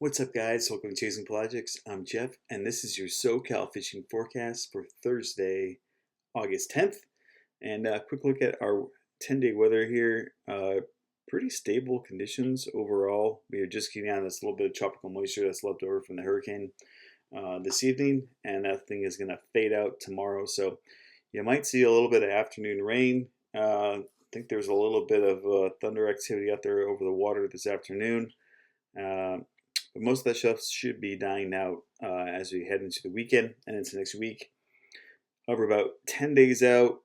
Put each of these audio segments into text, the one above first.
What's up, guys? Welcome to Chasing Projects. I'm Jeff, and this is your SoCal fishing forecast for Thursday, August 10th. And a quick look at our 10-day weather here. Pretty stable conditions overall. We are just getting out of this little bit of tropical moisture that's left over from the hurricane this evening, and that thing is going to fade out tomorrow. So you might see a little bit of afternoon rain. I think there's a little bit of thunder activity out there over the water this afternoon. But most of that stuff should be dying out as we head into the weekend and into next week. Over about 10 days out,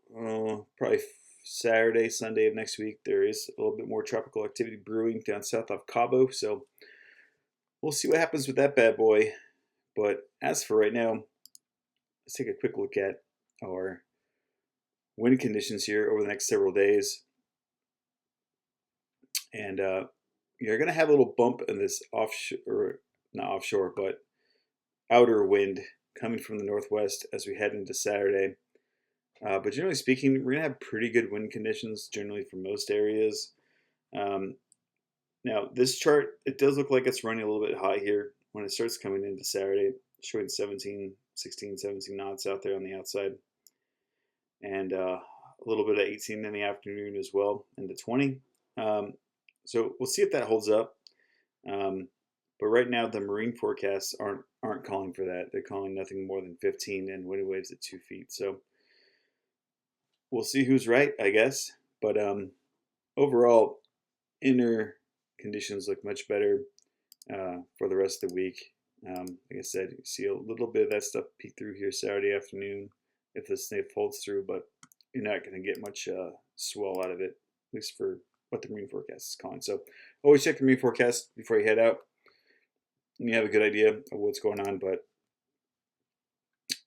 probably Saturday, Sunday of next week, there is a little bit more tropical activity brewing down south of Cabo. So we'll see what happens with that bad boy. But as for right now, let's take a quick look at our wind conditions here over the next several days. And you're going to have a little bump in this offshore, or not offshore, but outer wind coming from the northwest as we head into Saturday. But generally speaking, we're going to have pretty good wind conditions generally for most areas. Now, this chart, it does look like it's running a little bit high here when it starts coming into Saturday, showing 17, 16, 17 knots out there on the outside. And a little bit of 18 in the afternoon as well, into 20. So we'll see if that holds up. But right now, the marine forecasts aren't calling for that. They're calling nothing more than 15 and wind waves at 2 feet. So we'll see who's right, I guess. But overall, inner conditions look much better for the rest of the week. Like I said, you see a little bit of that stuff peek through here Saturday afternoon if the snake folds through, but you're not going to get much swell out of it, at least for what the marine forecast is calling. So always check the marine forecast before you head out, and you have a good idea of what's going on. But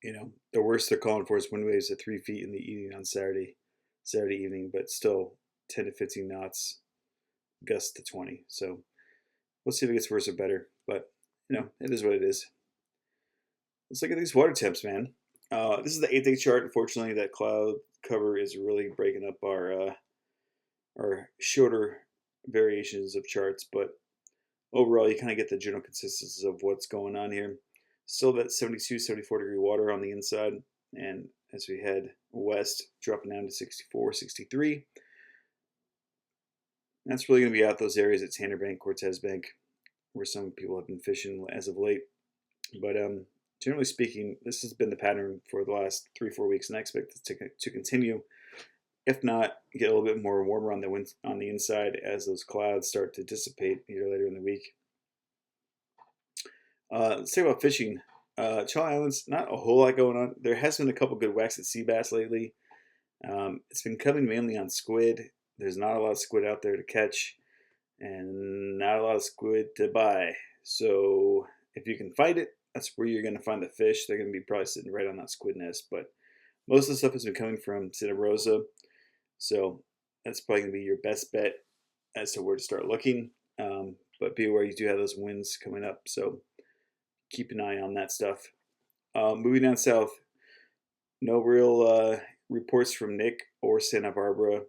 the worst they're calling for is wind waves at 3 feet in the evening on Saturday evening, but still 10 to 15 knots, gusts to 20. So we'll see if it gets worse or better. But it is what it is. Let's look at these water temps, man. This is the 8-day chart. Unfortunately, that cloud cover is really breaking up our shorter variations of charts, but overall, you kind of get the general consistency of what's going on here. Still that 72, 74 degree water on the inside, and as we head west, dropping down to 64, 63. That's really going to be out those areas at Tanner Bank, Cortez Bank, where some people have been fishing as of late. But generally speaking, this has been the pattern for the last 3-4 weeks, and I expect it to continue. If not, get a little bit more warmer on the inside as those clouds start to dissipate here later in the week. Let's talk about fishing. Charlie Islands, not a whole lot going on. There has been a couple good whacks at sea bass lately. It's been coming mainly on squid. There's not a lot of squid out there to catch, and not a lot of squid to buy. So if you can find it, that's where you're going to find the fish. They're going to be probably sitting right on that squid nest. But most of the stuff has been coming from Santa Rosa. So that's probably going to be your best bet as to where to start looking. But be aware you do have those winds coming up. So keep an eye on that stuff. Moving down south, no real reports from Nick or Santa Barbara.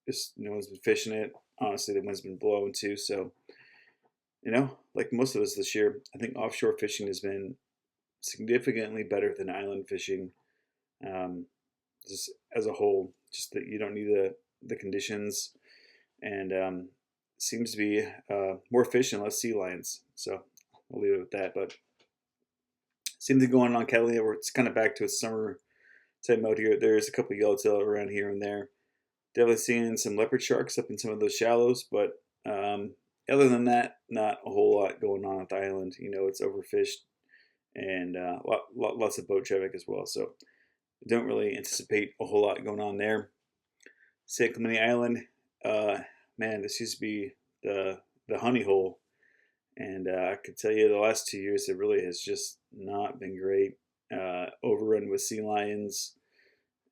Just no one's been fishing it. Honestly, the wind's been blowing too. So, like most of us this year, I think offshore fishing has been significantly better than island fishing. Just as a whole, just that you don't need the conditions, and seems to be more fish and less sea lions. So I'll leave it with that. But same thing going on Catalina, where it's kind of back to a summer type mode here. There's a couple of yellowtail around here and there. Definitely seeing some leopard sharks up in some of those shallows, but other than that, not a whole lot going on at the island. It's overfished, and lots of boat traffic as well. So don't really anticipate a whole lot going on there. San Clemente Island, man, this used to be the honey hole, and I could tell you the last 2 years it really has just not been great. Overrun with sea lions,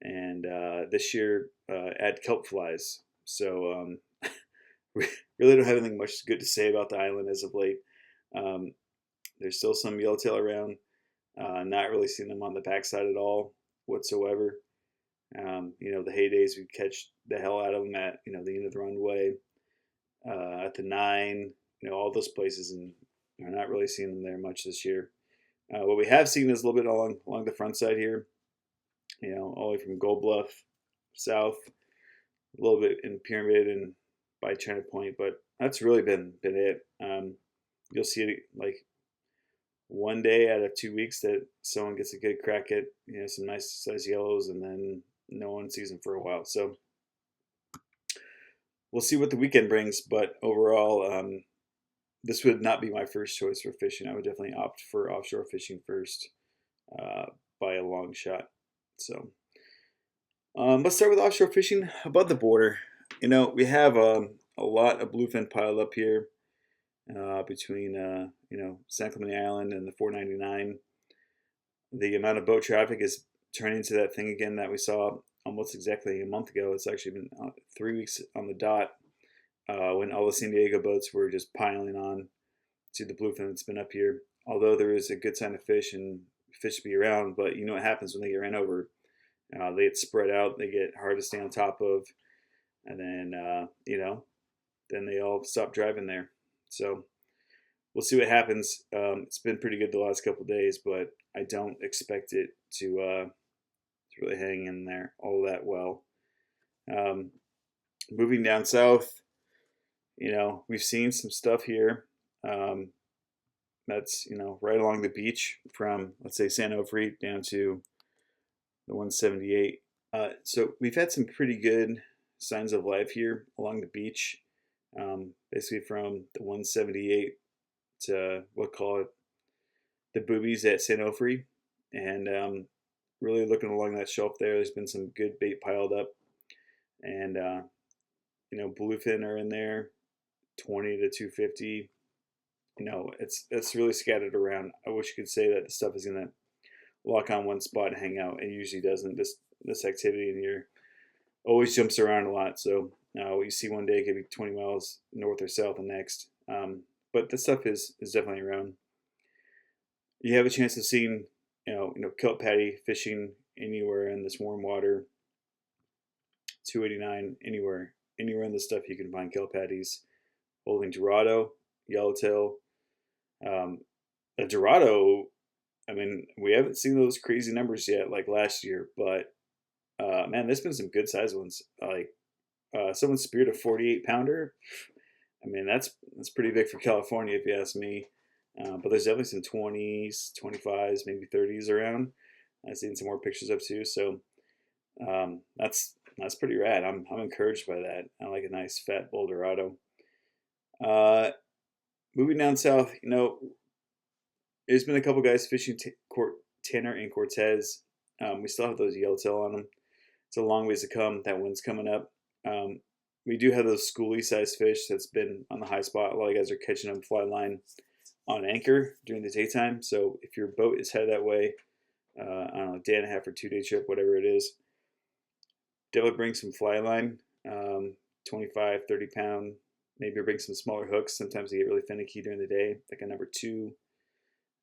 and this year add kelp flies. So we really don't have anything much good to say about the island as of late. There's still some yellowtail around. Not really seeing them on the backside at all whatsoever. The heydays we'd catch the hell out of them at the end of the runway, at the 9, all those places, and are not really seeing them there much this year. What we have seen is a little bit along the front side here, all the way from Gold Bluff south, a little bit in Pyramid and by China Point, but that's really been it. You'll see it like one day out of 2 weeks that someone gets a good crack at some nice size yellows, and then no one sees them for a while. So we'll see what the weekend brings, but overall, this would not be my first choice for fishing. I would definitely opt for offshore fishing first, by a long shot. So let's start with offshore fishing above the border. We have a lot of bluefin piled up here between San Clemente Island and the 499. The amount of boat traffic is turning into that thing again that we saw almost exactly a month ago. It's actually been 3 weeks on the dot when all the San Diego boats were just piling on to the bluefin that's been up here. Although there is a good sign of fish and fish to be around, but what happens when they get ran over? They get spread out, they get hard to stay on top of, and then then they all stop driving there. So we'll see what happens. It's been pretty good the last couple of days, but I don't expect it to really hang in there all that well. Moving down south, we've seen some stuff here. That's right along the beach from, let's say, San Onofre down to the 178. So we've had some pretty good signs of life here along the beach, basically from the 178 to, we'll call it the boobies at San Onofre, and really looking along that shelf there's been some good bait piled up, and bluefin are in there, 20 to 250. It's really scattered around. I wish you could say that the stuff is gonna lock on one spot and hang out. It usually doesn't. This activity in here always jumps around a lot. So what you see one day could be 20 miles north or south the next. But the stuff is definitely around. You have a chance of seeing kelp patty fishing anywhere in this warm water. 289 anywhere in this stuff you can find kelp patties holding Dorado, yellowtail. A Dorado, we haven't seen those crazy numbers yet like last year, but man, there's been some good sized ones. Like someone speared a 48 pounder. That's pretty big for California if you ask me. But there's definitely some 20s, 25s, maybe 30s around. I've seen some more pictures of too. So that's pretty rad. I'm encouraged by that. I like a nice fat bull Dorado. Moving down south, there's been a couple guys fishing Tanner and Cortez. We still have those yellowtail on them. It's a long ways to come. That wind's coming up. We do have those schoolie sized fish that's been on the high spot. A lot of guys are catching them fly line on anchor during the daytime. So if your boat is headed that way, I don't know, day and a half or 2-day trip, whatever it is, definitely bring some fly line, 25, 30 pound. Maybe bring some smaller hooks. Sometimes they get really finicky during the day, like a number 2.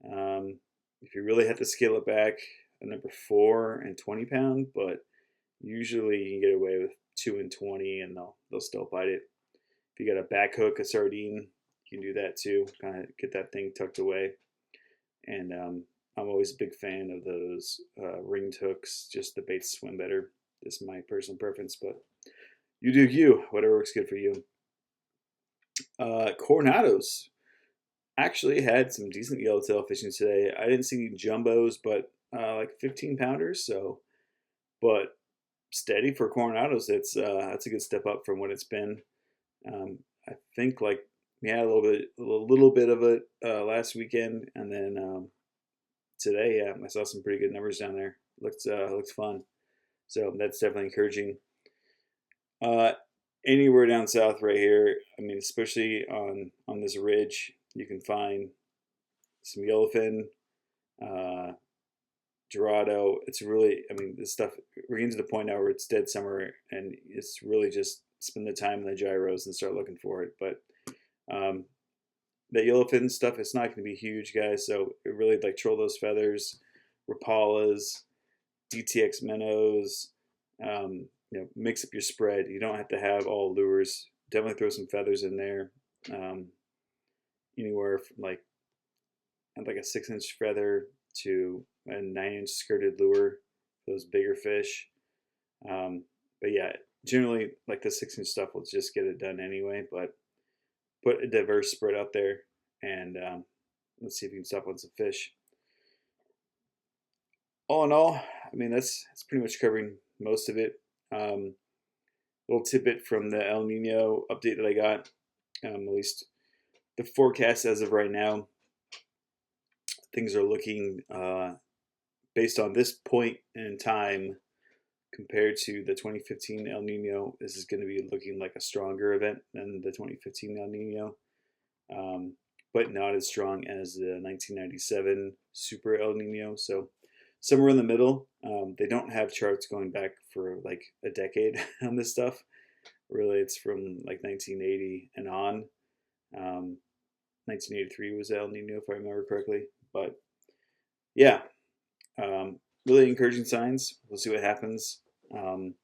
If you really have to scale it back, a number 4 and 20 pound, but usually you can get away with 2 and 20, and they'll still bite it. If you got a back hook, a sardine, you can do that too. Kind of get that thing tucked away. And I'm always a big fan of those ringed hooks. Just the baits swim better. This is my personal preference, but you do you. Whatever works good for you. Coronados actually had some decent yellowtail fishing today. I didn't see any jumbos, but like 15 pounders. So, but steady for Coronados. That's a good step up from what it's been. I think like we had a little bit of it last weekend, and then today, I saw some pretty good numbers down there. Looks fun. So that's definitely encouraging. Anywhere down south right here, especially on this ridge, you can find some yellowfin, Dorado. It's really, this stuff, we're getting to the point now where it's dead summer, and it's really just spend the time in the gyros and start looking for it. But that yellowfin stuff, it's not going to be huge, guys. So it really, like, troll those feathers, Rapalas, DTX minnows, mix up your spread. You don't have to have all lures. Definitely throw some feathers in there. anywhere from like a 6-inch feather to a 9-inch skirted lure for those bigger fish. But yeah, generally like the 6-inch stuff will just get it done anyway. But put a diverse spread out there, and let's see if we can stop on some fish. All in all, I mean that's pretty much covering most of it. Little tidbit from the El Nino update that I got, at least the forecast as of right now, things are looking, based on this point in time compared to the 2015 El Nino, this is going to be looking like a stronger event than the 2015 El Nino, but not as strong as the 1997 Super El Nino. So somewhere in the middle. They don't have charts going back for like a decade on this stuff. Really, it's from like 1980 and on. 1983 was El Nino, if I remember correctly. But yeah, really encouraging signs. We'll see what happens. And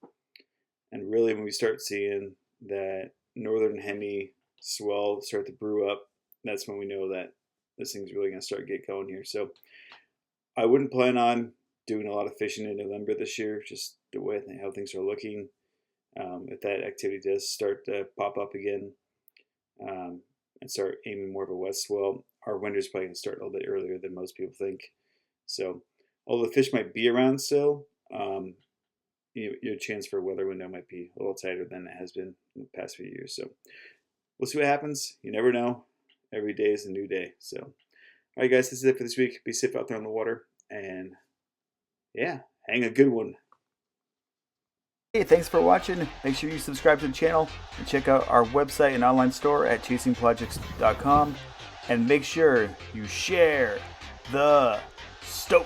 really, when we start seeing that northern hemi swell start to brew up, that's when we know that this thing's really going to start get going here. So I wouldn't plan on doing a lot of fishing in November this year, just the way how things are looking. If that activity does start to pop up again, and start aiming more of a west swell, our winter's probably going to start a little bit earlier than most people think. So although the fish might be around still, your chance for a weather window might be a little tighter than it has been in the past few years. So we'll see what happens. You never know. Every day is a new day. So, all right, guys, this is it for this week. Be safe out there on the water, and yeah, hang a good one. Hey, thanks for watching. Make sure you subscribe to the channel and check out our website and online store at chasingprojects.com. And make sure you share the stoke.